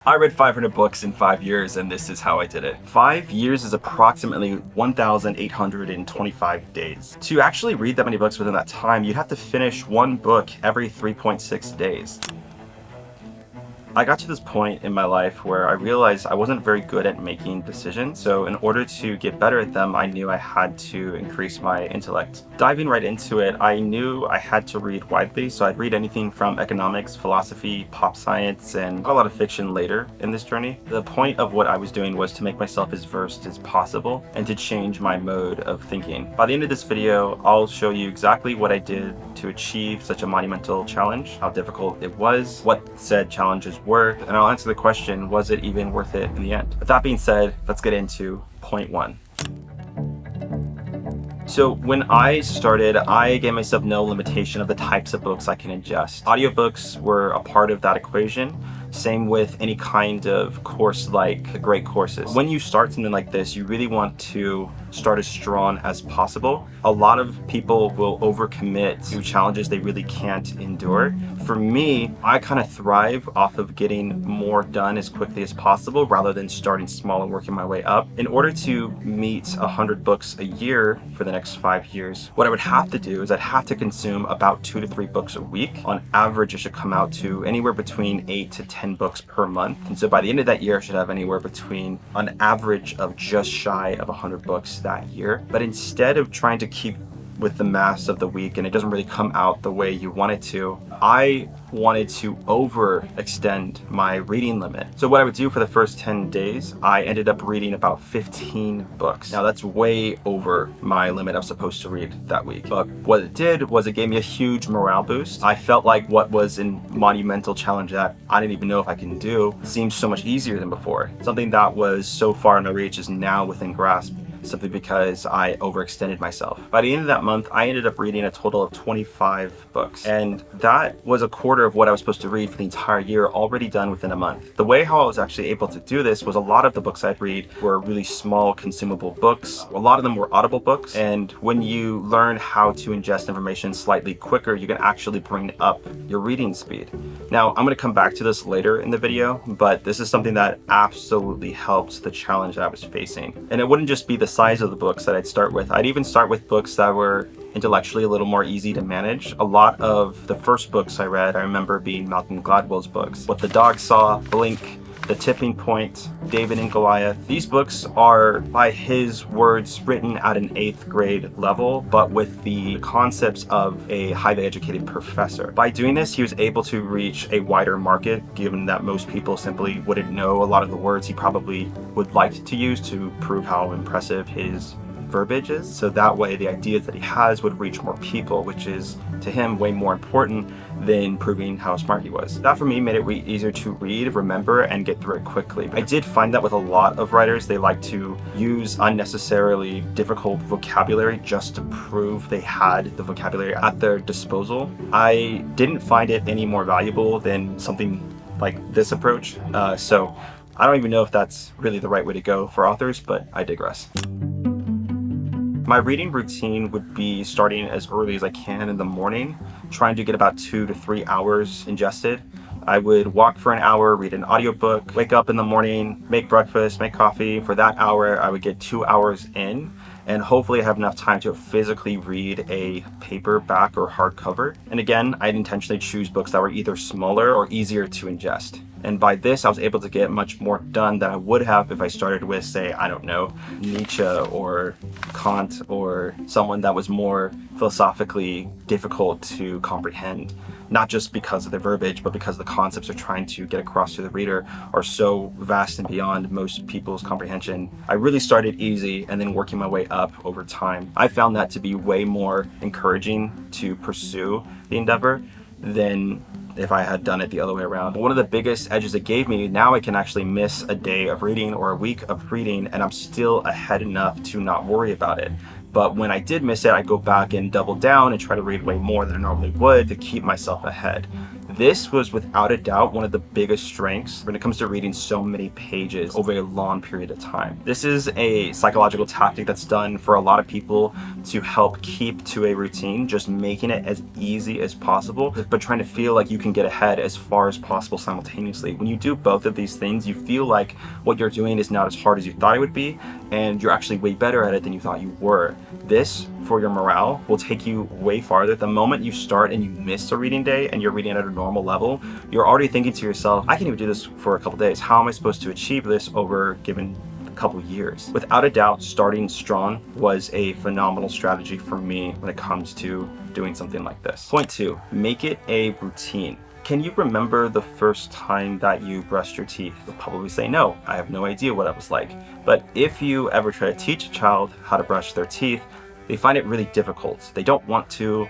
I read 500 books in 5 years, and this is how I did it. 5 years is approximately 1,825 days. To actually read that many books within that time, you'd have to finish one book every 3.6 days. I got to this point in my life where I realized I wasn't very good at making decisions, so in order to get better at them, I knew I had to increase my intellect. Diving right into it, I knew I had to read widely, so I'd read anything from economics, philosophy, pop science, and a lot of fiction later in this journey. The point of what I was doing was to make myself as versed as possible and to change my mode of thinking. By the end of this video, I'll show you exactly what I did to achieve such a monumental challenge, how difficult it was, what said challenges were, and I'll answer the question, was it even worth it in the end? With that being said, let's get into point one. So when I started, I gave myself no limitation of the types of books I can ingest. Audiobooks were a part of that equation. Same with any kind of course like the great courses. When you start something like this, you really want to start as strong as possible. A lot of people will overcommit to challenges they really can't endure. For me, I kind of thrive off of getting more done as quickly as possible rather than starting small and working my way up. In order to meet 100 books a year for the next 5 years, what I would have to do is I'd have to consume about 2 to 3 books a week. On average, it should come out to anywhere between 8 to 10 books per month. And so by the end of that year, I should have anywhere between an average of just shy of 100 books that year. But instead of trying to keep with the mass of the week and it doesn't really come out the way you want it to, I wanted to overextend my reading limit. So what I would do for the first 10 days, I ended up reading about 15 books. Now that's way over my limit I was supposed to read that week. But what it did was it gave me a huge morale boost. I felt like what was a monumental challenge that I didn't even know if I can do seemed so much easier than before. Something that was so far in my reach is now within grasp, simply because I overextended myself. By the end of that month, I ended up reading a total of 25 books. And that was a quarter of what I was supposed to read for the entire year, already done within a month. The way how I was actually able to do this was a lot of the books I'd read were really small, consumable books. A lot of them were audible books. And when you learn how to ingest information slightly quicker, you can actually bring up your reading speed. Now, I'm gonna come back to this later in the video, but this is something that absolutely helped the challenge that I was facing. And it wouldn't just be the size of the books that I'd start with. I'd even start with books that were intellectually a little more easy to manage. A lot of the first books I read, I remember being Malcolm Gladwell's books. What the Dog Saw, Blink, The Tipping Point, David and Goliath. These books are, by his words, written at an 8th grade level, but with the concepts of a highly educated professor. By doing this, he was able to reach a wider market, given that most people simply wouldn't know a lot of the words he probably would like to use to prove how impressive his verbiage is. So that way the ideas that he has would reach more people, which is to him way more important than proving how smart he was. That for me made it easier to read, remember, and get through it quickly. I did find that with a lot of writers, they like to use unnecessarily difficult vocabulary just to prove they had the vocabulary at their disposal. I didn't find it any more valuable than something like this approach. So I don't even know if that's really the right way to go for authors, but I digress. My reading routine would be starting as early as I can in the morning, trying to get about 2 to 3 hours ingested. I would walk for an hour, read an audiobook, wake up in the morning, make breakfast, make coffee. For that hour, I would get 2 hours in, and hopefully I have enough time to physically read a paperback or hardcover. And again, I'd intentionally choose books that were either smaller or easier to ingest. And by this, I was able to get much more done than I would have if I started with, say, I don't know, Nietzsche or Kant or someone that was more philosophically difficult to comprehend. Not just because of the verbiage, but because the concepts they're trying to get across to the reader are so vast and beyond most people's comprehension. I really started easy and then working my way up over time. I found that to be way more encouraging to pursue the endeavor than if I had done it the other way around. One of the biggest edges it gave me, now I can actually miss a day of reading or a week of reading and I'm still ahead enough to not worry about it. But when I did miss it, I go back and double down and try to read way more than I normally would to keep myself ahead. This was without a doubt one of the biggest strengths when it comes to reading so many pages over a long period of time. This is a psychological tactic that's done for a lot of people to help keep to a routine, just making it as easy as possible, but trying to feel like you can get ahead as far as possible simultaneously. When you do both of these things, you feel like what you're doing is not as hard as you thought it would be, and you're actually way better at it than you thought you were. This, for your morale, will take you way farther. The moment you start and you miss a reading day and you're reading at a normal level, you're already thinking to yourself, I can even do this for a couple days. How am I supposed to achieve this over given a couple years? Without a doubt, starting strong was a phenomenal strategy for me when it comes to doing something like this. Point 2, make it a routine. Can you remember the first time that you brushed your teeth? You'll probably say no. I have no idea what it was like. But if you ever try to teach a child how to brush their teeth, they find it really difficult. They don't want to,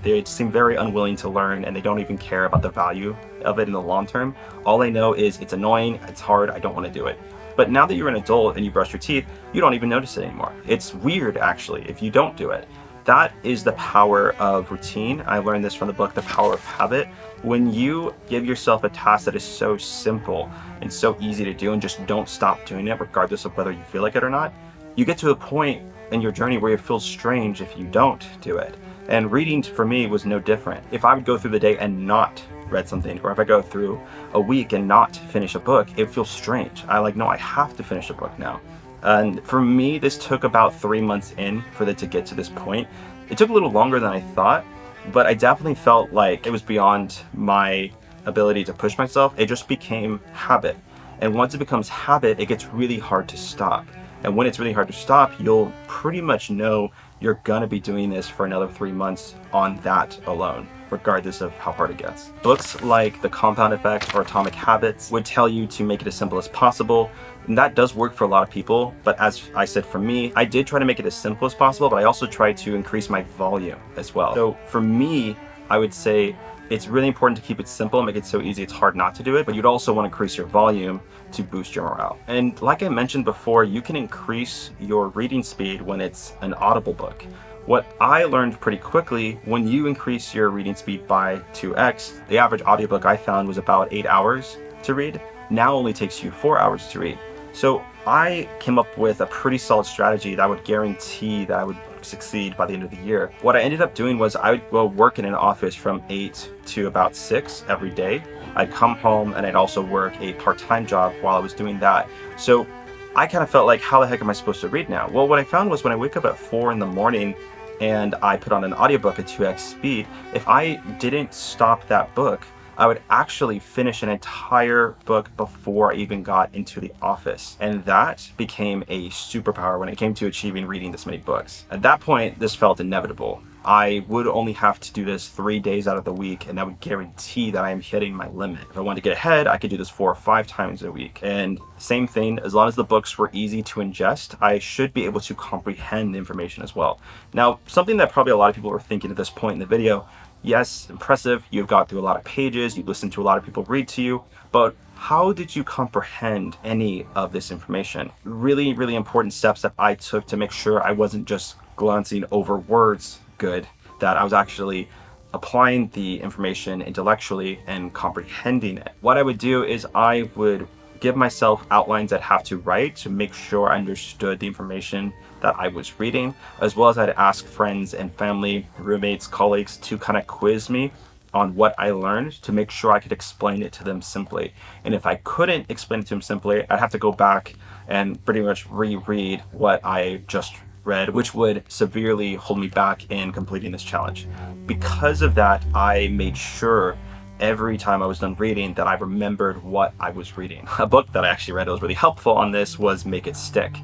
they seem very unwilling to learn, and they don't even care about the value of it in the long term. All they know is it's annoying, it's hard, I don't want to do it. But now that you're an adult and you brush your teeth, you don't even notice it anymore. It's weird, actually, if you don't do it. That is the power of routine. I learned this from the book, The Power of Habit. When you give yourself a task that is so simple and so easy to do and just don't stop doing it, regardless of whether you feel like it or not, you get to a point in your journey where it feels strange if you don't do it. And reading for me was no different. If I would go through the day and not read something, or if I go through a week and not finish a book, it feels strange. No, I have to finish a book now. And for me, this took about 3 months in for it to get to this point. It took a little longer than I thought, but I definitely felt like it was beyond my ability to push myself. It just became habit. And once it becomes habit, it gets really hard to stop. And when it's really hard to stop, you'll pretty much know you're gonna be doing this for another 3 months on that alone, regardless of how hard it gets. Books like The Compound Effect or Atomic Habits would tell you to make it as simple as possible. And that does work for a lot of people, but as I said, for me, I did try to make it as simple as possible, but I also tried to increase my volume as well. So for me, I would say it's really important to keep it simple and make it so easy it's hard not to do it, but you'd also want to increase your volume to boost your morale. And like I mentioned before, you can increase your reading speed when it's an Audible book. What I learned pretty quickly, when you increase your reading speed by 2x, the average audiobook I found was about 8 hours to read, now only takes you 4 hours to read. So I came up with a pretty solid strategy that would guarantee that I would succeed by the end of the year. What I ended up doing was I would go work in an office from 8 to about 6 every day. I'd come home and I'd also work a part-time job while I was doing that. So I kind of felt like, how the heck am I supposed to read now? Well, what I found was when I wake up at 4 in the morning and I put on an audiobook at 2x speed, if I didn't stop that book, I would actually finish an entire book before I even got into the office. And that became a superpower when it came to achieving reading this many books. At that point, this felt inevitable. I would only have to do this 3 days out of the week, and that would guarantee that I am hitting my limit. If I wanted to get ahead, I could do this 4 or 5 times a week. And same thing, as long as the books were easy to ingest, I should be able to comprehend the information as well. Now, something that probably a lot of people were thinking at this point in the video, yes, impressive, you've got through a lot of pages, you've listened to a lot of people read to you, but how did you comprehend any of this information? Really, really important steps that I took to make sure I wasn't just glancing over words good, that I was actually applying the information intellectually and comprehending it. What I would do is I would give myself outlines I'd have to write to make sure I understood the information that I was reading, as well as I'd ask friends and family, roommates, colleagues to kind of quiz me on what I learned to make sure I could explain it to them simply. And if I couldn't explain it to them simply, I'd have to go back and pretty much reread what I just read, which would severely hold me back in completing this challenge. Because of that, I made sure every time I was done reading that I remembered what I was reading. A book that I actually read that was really helpful on this was Make It Stick.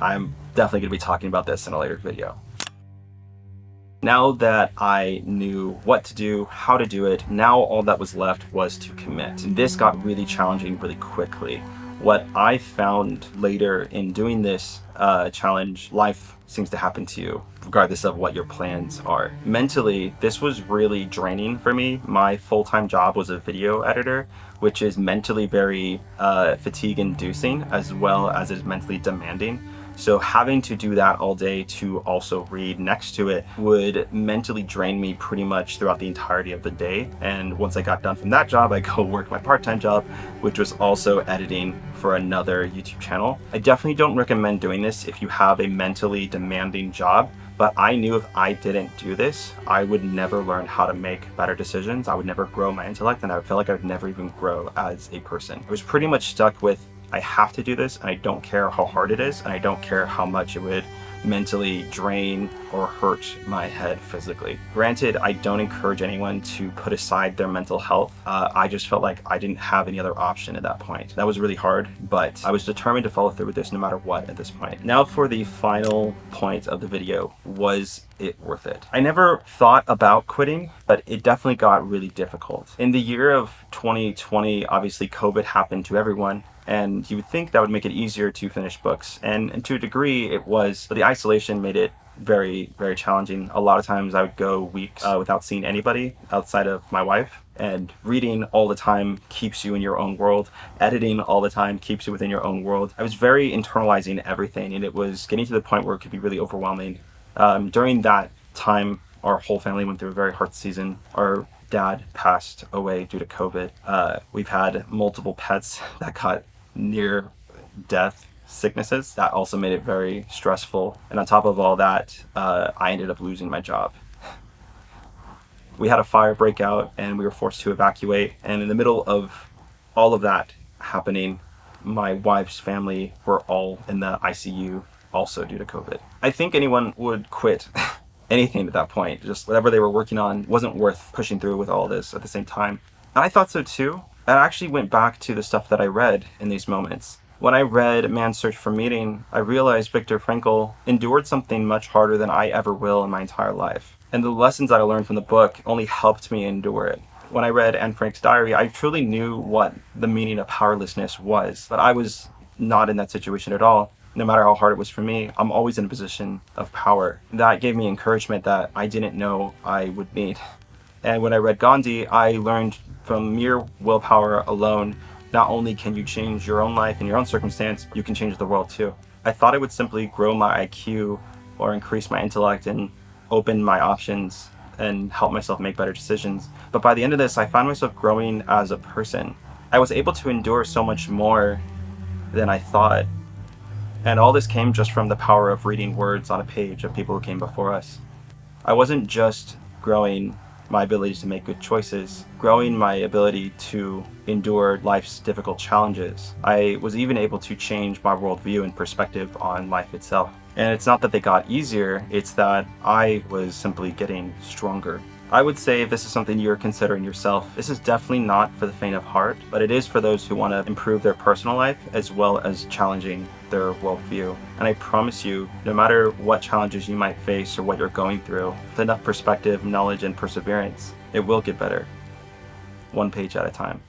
I'm definitely going to be talking about this in a later video. Now that I knew what to do, how to do it, now all that was left was to commit. This got really challenging really quickly. What I found later in doing this challenge, life seems to happen to you, regardless of what your plans are. Mentally, this was really draining for me. My full-time job was a video editor, which is mentally very fatigue-inducing, as well as it is mentally demanding. So having to do that all day to also read next to it would mentally drain me pretty much throughout the entirety of the day. And once I got done from that job, I go work my part-time job, which was also editing for another YouTube channel. I definitely don't recommend doing this if you have a mentally demanding job, but I knew if I didn't do this, I would never learn how to make better decisions. I would never grow my intellect, and I would feel like I would never even grow as a person. I was pretty much stuck with, I have to do this, and I don't care how hard it is, and I don't care how much it would mentally drain or hurt my head physically. Granted, I don't encourage anyone to put aside their mental health. I just felt like I didn't have any other option at that point. That was really hard, but I was determined to follow through with this no matter what at this point. Now for the final point of the video, was it worth it? I never thought about quitting, but it definitely got really difficult. In the year of 2020, obviously COVID happened to everyone, and you would think that would make it easier to finish books. And to a degree it was, but the isolation made it very, very challenging. A lot of times I would go weeks without seeing anybody outside of my wife. And reading all the time keeps you in your own world. Editing all the time keeps you within your own world. I was very internalizing everything, and it was getting to the point where it could be really overwhelming. During that time, our whole family went through a very hard season. Our dad passed away due to COVID. We've had multiple pets that got near death sicknesses. That also made it very stressful. And on top of all that, I ended up losing my job. We had a fire break out and we were forced to evacuate. And in the middle of all of that happening, my wife's family were all in the ICU also due to COVID. I think anyone would quit anything at that point. Just whatever they were working on wasn't worth pushing through with all this at the same time. And I thought so too. I actually went back to the stuff that I read in these moments. When I read Man's Search for Meaning, I realized Viktor Frankl endured something much harder than I ever will in my entire life. And the lessons that I learned from the book only helped me endure it. When I read Anne Frank's diary, I truly knew what the meaning of powerlessness was, but I was not in that situation at all. No matter how hard it was for me, I'm always in a position of power. That gave me encouragement that I didn't know I would need. And when I read Gandhi, I learned from mere willpower alone, not only can you change your own life and your own circumstance, you can change the world too. I thought it would simply grow my IQ or increase my intellect and open my options and help myself make better decisions. But by the end of this, I found myself growing as a person. I was able to endure so much more than I thought. And all this came just from the power of reading words on a page of people who came before us. I wasn't just growing my ability to make good choices, growing my ability to endure life's difficult challenges. I was even able to change my worldview and perspective on life itself. And it's not that they got easier, it's that I was simply getting stronger. I would say if this is something you're considering yourself, this is definitely not for the faint of heart, but it is for those who want to improve their personal life as well as challenging their worldview. And I promise you, no matter what challenges you might face or what you're going through, with enough perspective, knowledge, and perseverance, it will get better, one page at a time.